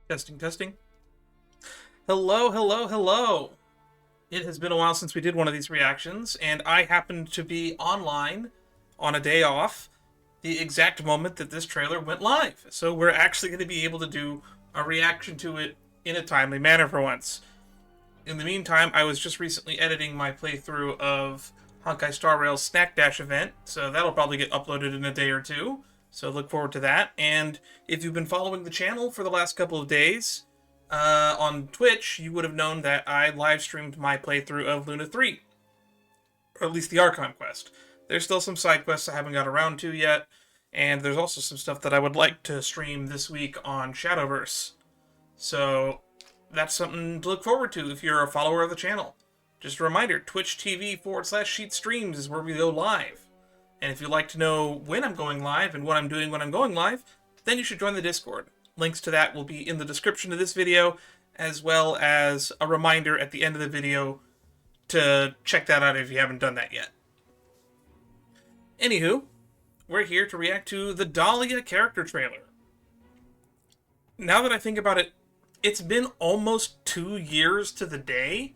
Testing, testing. Hello, hello, hello. It has been a while since we did one of these reactions, and I happened to be online on a day off the exact moment that this trailer went live. So we're actually going to be able to do a reaction to it in a timely manner for once. In the meantime, I was just recently editing my playthrough of Honkai Star Rail's Snack Dash event, so that'll probably get uploaded in a day or two. So look forward to that. And if you've been following the channel for the last couple of days on Twitch, you would have known that I live streamed my playthrough of Luna 3, or at least the Archon quest. There's still some side quests I haven't got around to yet, and there's also some stuff that I would like to stream this week on Shadowverse. So that's something to look forward to if you're a follower of the channel. Just a reminder, Twitch TV/Sheet Streams is where we go live. And if you'd like to know when I'm going live and what I'm doing when I'm going live, then you should join the Discord. Links to that will be in the description of this video, as well as a reminder at the end of the video to check that out if you haven't done that yet. Anywho, we're here to react to the Dahlia character trailer. Now that I think about it, it's been almost 2 years to the day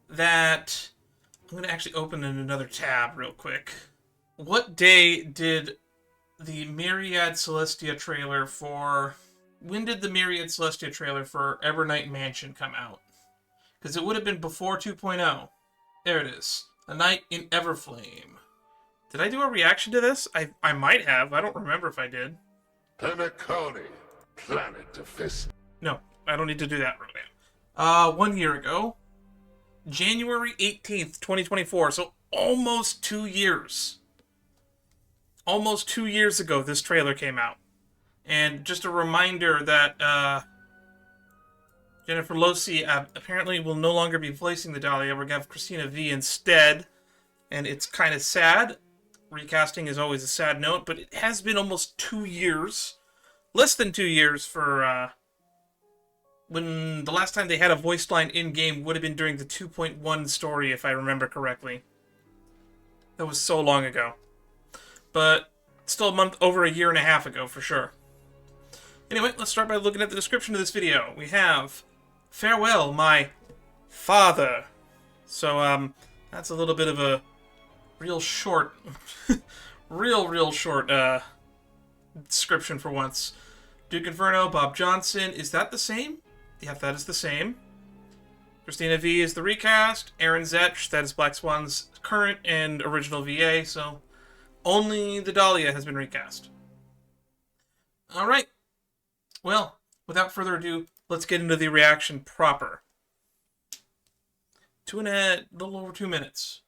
that... I'm going to actually open in another tab real quick. What day did the Myriad Celestia trailer for... When did the Myriad Celestia trailer for Evernight Mansion come out? Because it would have been before 2.0. There it is. A Night in Everflame. Did I do a reaction to this? I might have. I don't remember if I did. Penacony, planet of fist. No, I don't need to do that right now. 1 year ago. January 18th, 2024. So almost 2 years. Almost 2 years ago, this trailer came out. And just a reminder that Jennifer Losey apparently will no longer be voicing the Dahlia. We're going to have Christina V instead. And it's kind of sad. Recasting is always a sad note, but it has been almost 2 years. Less than 2 years for when the last time they had a voice line in-game would have been during the 2.1 story, if I remember correctly. That was so long ago. But still over a year and a half ago, for sure. Anyway, let's start by looking at the description of this video. We have, "Farewell, my father." So, that's a little bit of a real short, real short, description for once. Duke Inferno, Bob Johnson, is that the same? Yeah, that is the same. Christina V is the recast. Aaron Zetch, that is Black Swan's current and original VA, so only the Dahlia has been recast. Alright. Well, without further ado, let's get into the reaction proper. Little over 2 minutes.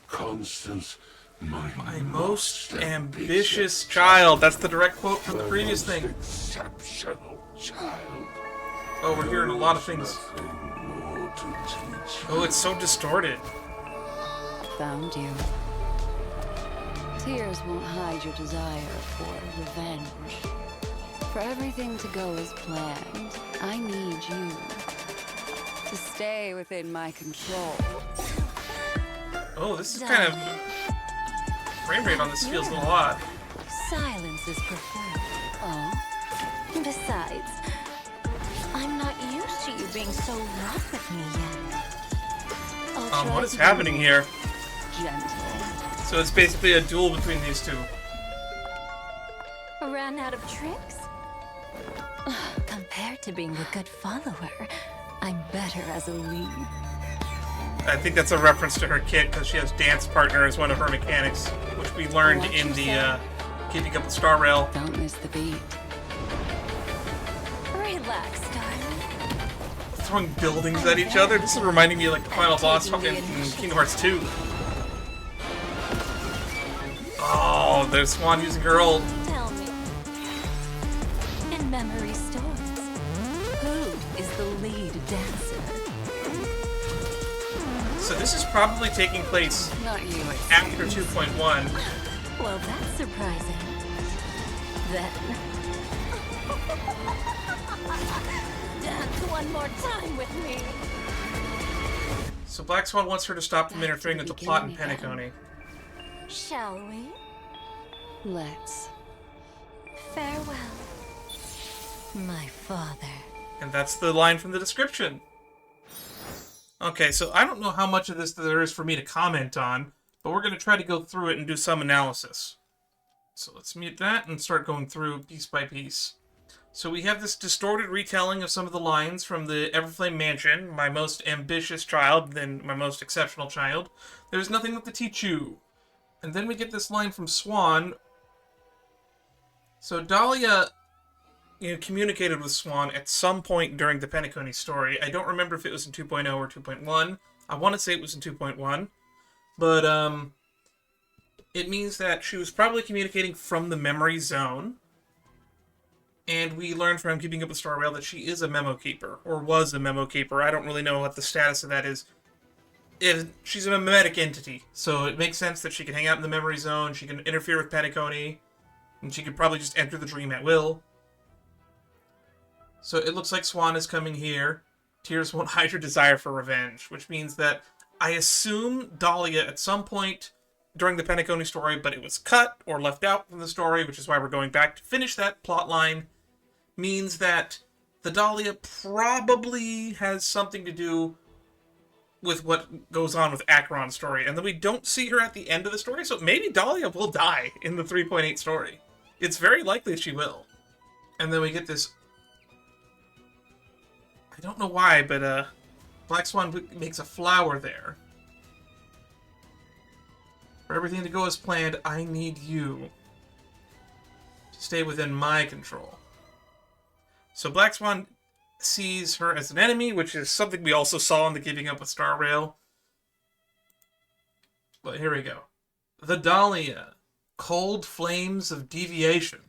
Constance, My most ambitious child. That's the direct quote from the previous thing. Exceptional child. Oh, we're hearing a lot of things. Nothing more to teach. Oh, it's so distorted. Found you. Tears won't hide your desire for revenge. For everything to go as planned, I need you to stay within my control. Oh, this is kind of... Frame rate on this feels a little odd. Silence is preferred. Oh. Besides, I'm not used to you being so rough with me yet. I'll try What is to be happening more here? gentle. So it's basically a duel between these two. Ran out of tricks? Compared to being a good follower, I'm better as a lead. I think that's a reference to her kit, because she has dance partner as one of her mechanics, which we learned What in you the say? Keeping Up with Star Rail. Don't miss the beat. Relax, darling. Throwing buildings at each other. This is reminding me of like the final boss in Kingdom Hearts 2. Oh, there's Swan using her ult. Tell me, in memory stories, who is the lead dancer? So this is probably taking place Not you. after 2.1. Well, that's surprising. Then. Dance one more time with me. So Black Swan wants her to stop from interfering with the plot in Penacony. Shall we? Let's. My father. And that's the line from the description. Okay, so I don't know how much of this there is for me to comment on, but we're going to try to go through it and do some analysis. So let's mute that and start going through piece by piece. So we have this distorted retelling of some of the lines from the Everflame Mansion, my most ambitious child, then my most exceptional child. There's nothing left to teach you. And then we get this line from Swan. So Dahlia, communicated with Swan at some point during the Penacony story. I don't remember if it was in 2.0 or 2.1. I want to say it was in 2.1. But, it means that she was probably communicating from the memory zone. And we learned from Keeping Up with Star Rail that she is a memo keeper, or was a memo keeper. I don't really know what the status of that is. She's a memetic entity, so it makes sense that she can hang out in the memory zone, she can interfere with Penacony, and she could probably just enter the dream at will. So it looks like Swan is coming here. Tears won't hide her desire for revenge, which means that I assume Dahlia at some point during the Penacony story, but it was cut or left out from the story, which is why we're going back to finish that plot line, means that the Dahlia probably has something to do with what goes on with Acheron's story, and then we don't see her at the end of the story, so maybe Dahlia will die in the 3.8 story. It's very likely she will. And then we get this... I don't know why, but Black Swan makes a flower there. For everything to go as planned, I need you to stay within my control. So Black Swan sees her as an enemy, which is something we also saw in the Keeping Up with Star Rail. But here we go. The Dahlia. Cold flames of deviation.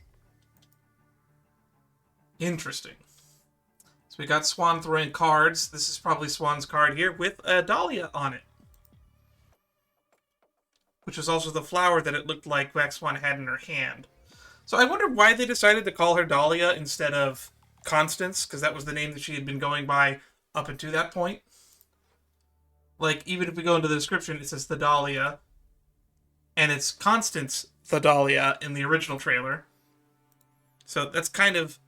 Interesting. So we got Swan throwing cards. This is probably Swan's card here with a Dahlia on it. Which was also the flower that it looked like Black Swan had in her hand. So I wonder why they decided to call her Dahlia instead of Constance, because that was the name that she had been going by up until that point. Like, even if we go into the description, it says the Dahlia, and it's Constance the Dahlia in the original trailer. So that's kind of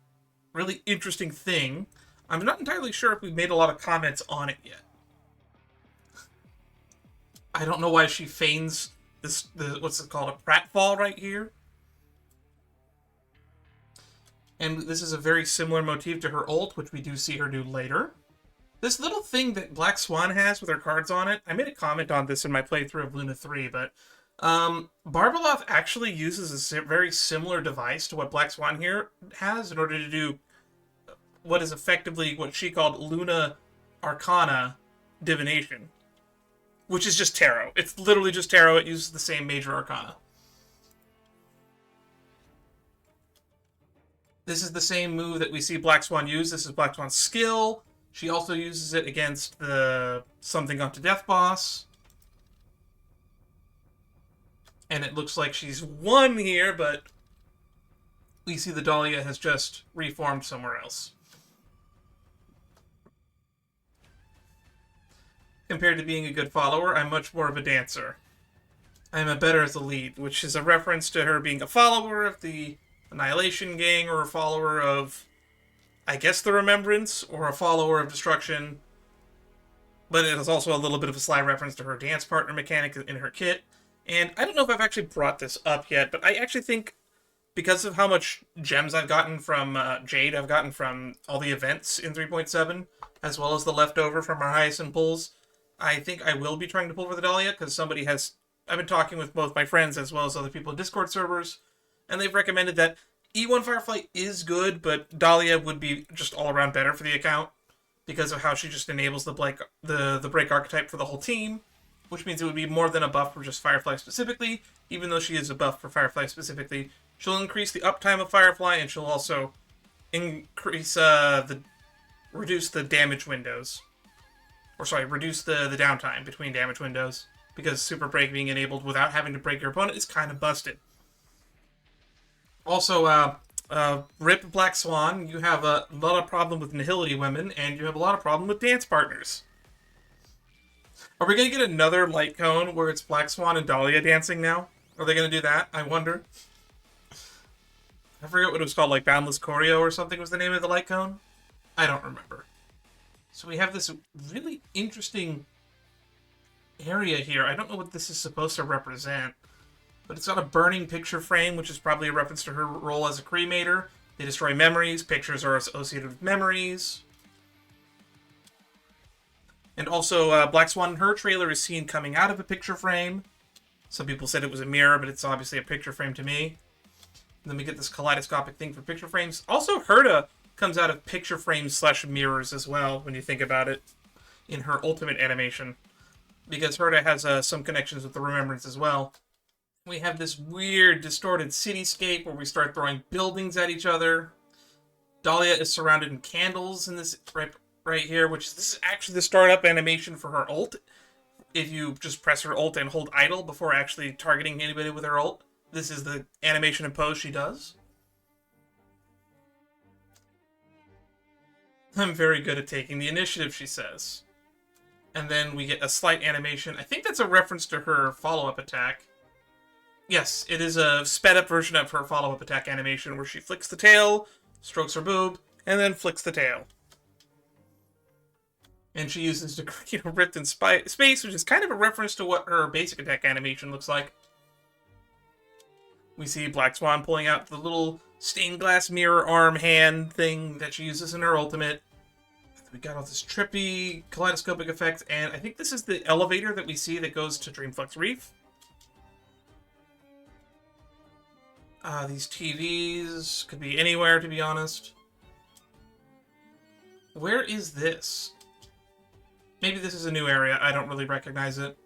really interesting thing. I'm not entirely sure if we've made a lot of comments on it yet. I don't know why she feigns this, what's it called, a pratfall right here. And this is a very similar motif to her ult, which we do see her do later. This little thing that Black Swan has with her cards on it, I made a comment on this in my playthrough of Luna 3, but Barbeloth actually uses a very similar device to what Black Swan here has in order to do what is effectively what she called Luna Arcana divination, which is just tarot. It's literally just tarot. It uses the same major arcana. This is the same move that we see Black Swan use. This is Black Swan's skill. She also uses it against the Something Gone to Death boss. And it looks like she's won here, but we see the Dahlia has just reformed somewhere else. Compared to being a good follower, I'm much more of a dancer. I'm a better as a lead, which is a reference to her being a follower of the Annihilation Gang, or a follower of, I guess, the Remembrance, or a follower of Destruction. But it is also a little bit of a sly reference to her dance partner mechanic in her kit. And I don't know if I've actually brought this up yet, but I actually think, because of how much gems I've gotten from Jade, I've gotten from all the events in 3.7, as well as the leftover from our Hyacinth pulls, I think I will be trying to pull for the Dahlia, because I've been talking with both my friends as well as other people in Discord servers, and they've recommended that E1 Firefly is good, but Dahlia would be just all around better for the account, because of how she just enables the break archetype for the whole team, which means it would be more than a buff for just Firefly specifically. Even though she is a buff for Firefly specifically, she'll increase the uptime of Firefly, and she'll also increase reduce the damage windows. Reduce the downtime between damage windows, because Super Break being enabled without having to break your opponent is kind of busted. Also, Rip Black Swan, you have a lot of problem with Nihility women, and you have a lot of problem with dance partners. Are we going to get another light cone where it's Black Swan and Dahlia dancing now? Are they going to do that? I wonder. I forget what it was called, like Boundless Choreo or something was the name of the light cone. I don't remember. So we have this really interesting area here. I don't know what this is supposed to represent, but it's got a burning picture frame, which is probably a reference to her role as a cremator. They destroy memories. Pictures are associated with memories. And also, Black Swan in her trailer is seen coming out of a picture frame. Some people said it was a mirror, but it's obviously a picture frame to me. And then we get this kaleidoscopic thing for picture frames. Also, Herta comes out of picture frames / mirrors as well, when you think about it, in her ultimate animation. Because Herta has some connections with the Remembrance as well. We have this weird, distorted cityscape where we start throwing buildings at each other. Dahlia is surrounded in candles in this right here, which this is actually the startup animation for her ult. If you just press her ult and hold idle before actually targeting anybody with her ult, this is the animation and pose she does. I'm very good at taking the initiative, she says. And then we get a slight animation. I think that's a reference to her follow-up attack. Yes, it is a sped-up version of her follow-up attack animation where she flicks the tail, strokes her boob, and then flicks the tail. And she uses the rift in space, which is kind of a reference to what her basic attack animation looks like. We see Black Swan pulling out the little stained glass mirror arm hand thing that she uses in her ultimate. We got all this trippy kaleidoscopic effect, and I think this is the elevator that we see that goes to Dreamflux Reef. These TVs could be anywhere, to be honest. Where is this? Maybe this is a new area. I don't really recognize it.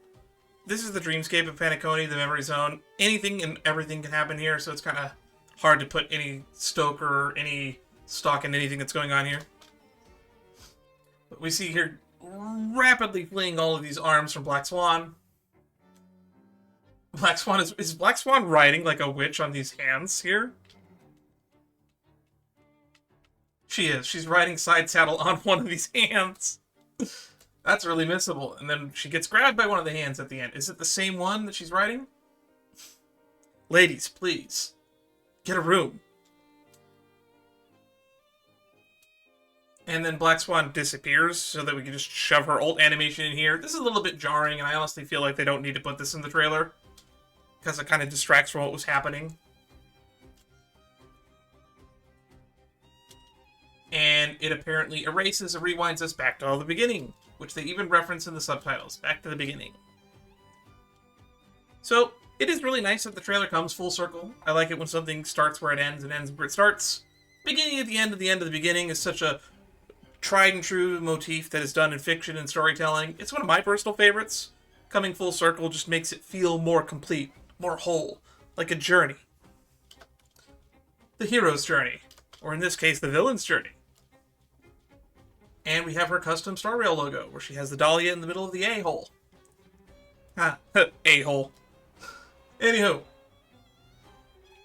This is the dreamscape of Paniconi, the memory zone. Anything and everything can happen here, so it's kind of hard to put any stoke or any stock in anything that's going on here. But we see here rapidly fleeing all of these arms from Black Swan. Black Swan is Black Swan riding like a witch on these hands here? She is. She's riding side saddle on one of these hands. That's really missable. And then she gets grabbed by one of the hands at the end. Is it the same one that she's riding? Ladies, please. Get a room. And then Black Swan disappears so that we can just shove her ult animation in here. This is a little bit jarring, and I honestly feel like they don't need to put this in the trailer, because it kind of distracts from what was happening. And it apparently erases or rewinds us back to the beginning, which they even reference in the subtitles. Back to the beginning. So, it is really nice that the trailer comes full circle. I like it when something starts where it ends and ends where it starts. Beginning at the end of the beginning is such a tried and true motif that is done in fiction and storytelling. It's one of my personal favorites. Coming full circle just makes it feel more complete, more whole, like a journey. The hero's journey, or in this case, the villain's journey. And we have her custom Star Rail logo, where she has the Dahlia in the middle of the A-hole. Ha, A-hole. Anywho,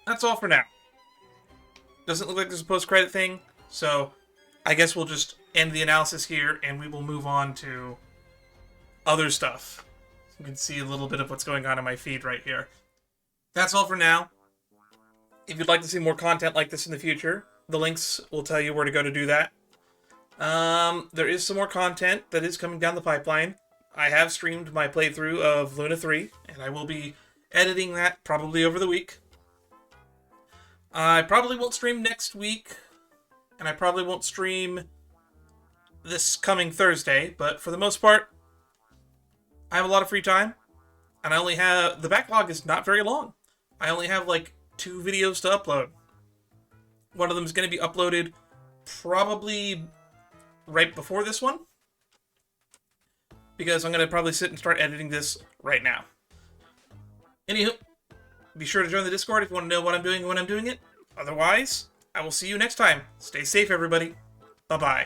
that's all for now. Doesn't look like there's a post-credit thing, so I guess we'll just end the analysis here, and we will move on to other stuff. You can see a little bit of what's going on in my feed right here. That's all for now. If you'd like to see more content like this in the future, the links will tell you where to go to do that. There is some more content that is coming down the pipeline. I have streamed my playthrough of Luna 3, and I will be editing that probably over the week. I probably won't stream next week, and I probably won't stream this coming Thursday, but for the most part, I have a lot of free time, and I only have... The backlog is not very long. I only have, like, 2 videos to upload. One of them is going to be uploaded probably right before this one, because I'm going to probably sit and start editing this right now. Anywho, be sure to join the Discord if you want to know what I'm doing and when I'm doing it. Otherwise, I will see you next time. Stay safe, everybody. Bye-bye.